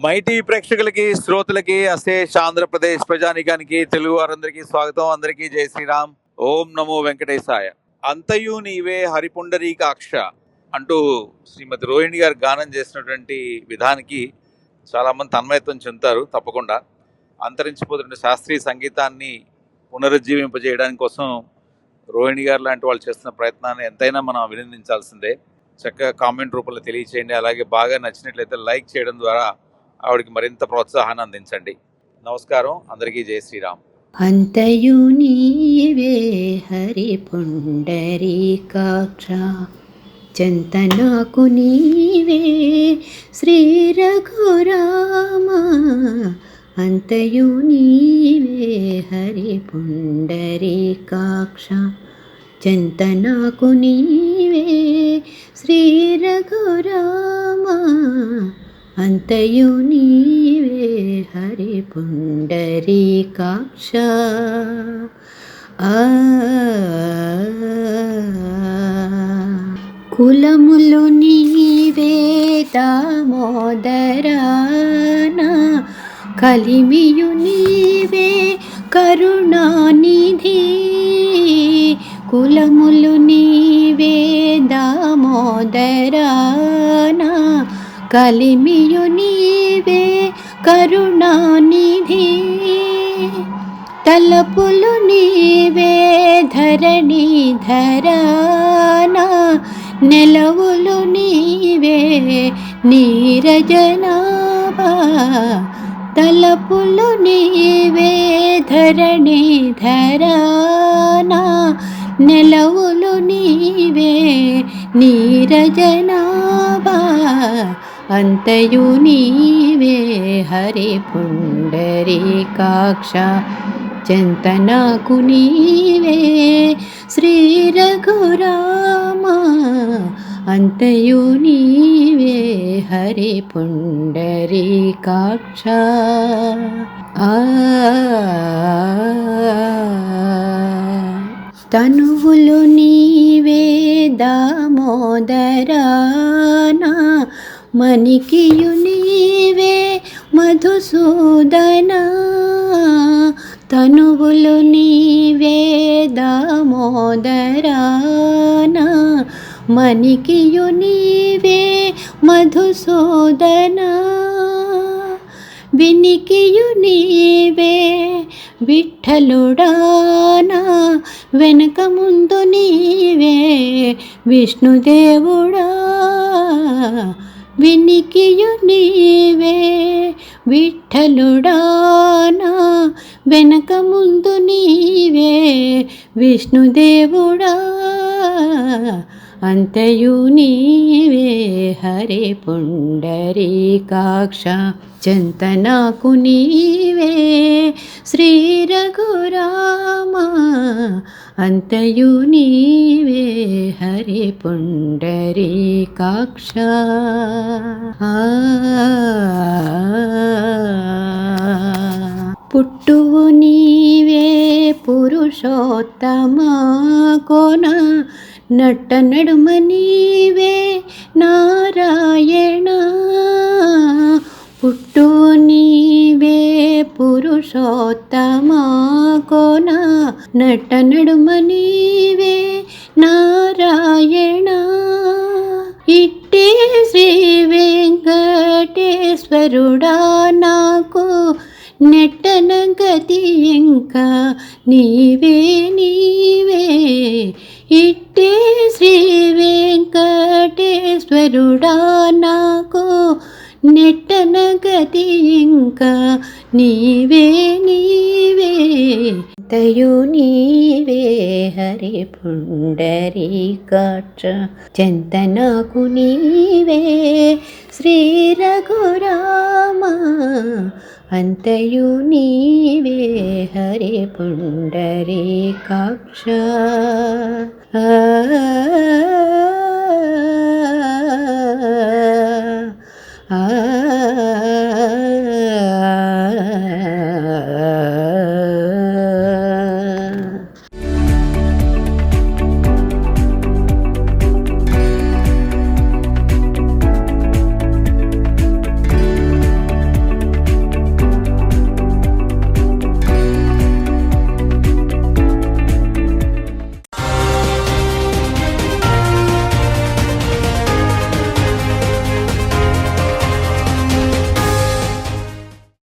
Mighty ప్రేక్షకులకి శ్రోతలకి అశేష ఆంధ్రప్రదేశ్ ప్రజానికానికి తెలుగు వారందరికీ స్వాగతం. అందరికీ జై శ్రీరామ్. ఓం నమో వెంకటేశాయ. అంతయు నీవే హరిపుండరీకాక్ష అంటూ శ్రీమతి రోహిణి గారు గానం చేసినటువంటి విధానికి చాలామంది తన్మయత్వం చెందుతారు. తప్పకుండా అంతరించిపోతున్న శాస్త్రీయ సంగీతాన్ని పునరుజ్జీవింపజేయడానికి కోసం రోహిణి గారు లాంటి వాళ్ళు చేస్తున్న ప్రయత్నాన్ని ఎంతైనా మనం అభినందించాల్సిందే. చక్కగా కామెంట్ రూపంలో తెలియచేయండి. అలాగే బాగా నచ్చినట్లయితే లైక్ చేయడం ద్వారా ఆవిడకి మరింత ప్రోత్సాహాన్ని అందించండి. నమస్కారం. అందరికీ జై శ్రీరామ్. అంతయు నీవే హరి పుండరీకాక్ష, చింతనాకు నీవే శ్రీ రఘురామ. అంతయు నీవే హరి పుండరీకాక్ష, చింతనాకు నీవే శ్రీ రఘురామ. అంతయు నీవే హరి పుండరీకాక్ష. కులములు నీవే దామోదరానా, కలిమియు నీవే కరుణానిధి. కులములు నీవే దామోదరానా, కలిమియు నీవే కరుణానిధి. తలపులు నీవే ధరణీధరానా, నెలవులు నీవే నీరజనాభా. తలపులు నీవే ధరణీధరానా, నెలవులు నీవే నీరజనాభా. అంతయు నీవే హరి పుండరీకాక్ష, చింతనాకు నీవే శ్రీ రఘురామ. అంతయు నీవే హరి పుండరీకాక్ష. తనువులు నీవే దామోదరానా, మణికియు నీవే మధుసూదనా. తనువులు నీవే దామోదరానా, మణికియు నీవే మధుసూదనా. వినికియు నీవే విఠలుడానా, వెనక ముందు నీవే విష్ణుదేవుడా. వినికియు నీవే విఠలుడానా, వెనక ముందు నీవే విష్ణుదేవుడా. అంతయు నీవే హరి పుండరీకాక్ష, చింతనాకు నీవే శ్రీ రఘురామ. అంతయు నీవే హరి పుండరీకాక్ష. పుట్టువు నీవే పురుషోత్తమా కోన, నట్ట నడుమ నీవే నారాయణ. పుట్టు నీవే పురుషోత్తమా కోన, నట్ట నడుమ నీవే నారాయణ. ఇట్టే శ్రీ వెంకటేశ్వరుడా నాకు నెట్టన గతి ఇంకా నీవే నీవే. ఇట్టే శ్రీ వెంకటేశ్వరుడా నాకు నెట్టన గతి ఇంకా నీవే నీవే. అంతయు నీవే హరి పుండరీకాక్ష, చింతనాకు నీవే శ్రీ రఘురామ. అంతయు నీవే హరి పుండరీకాక్ష.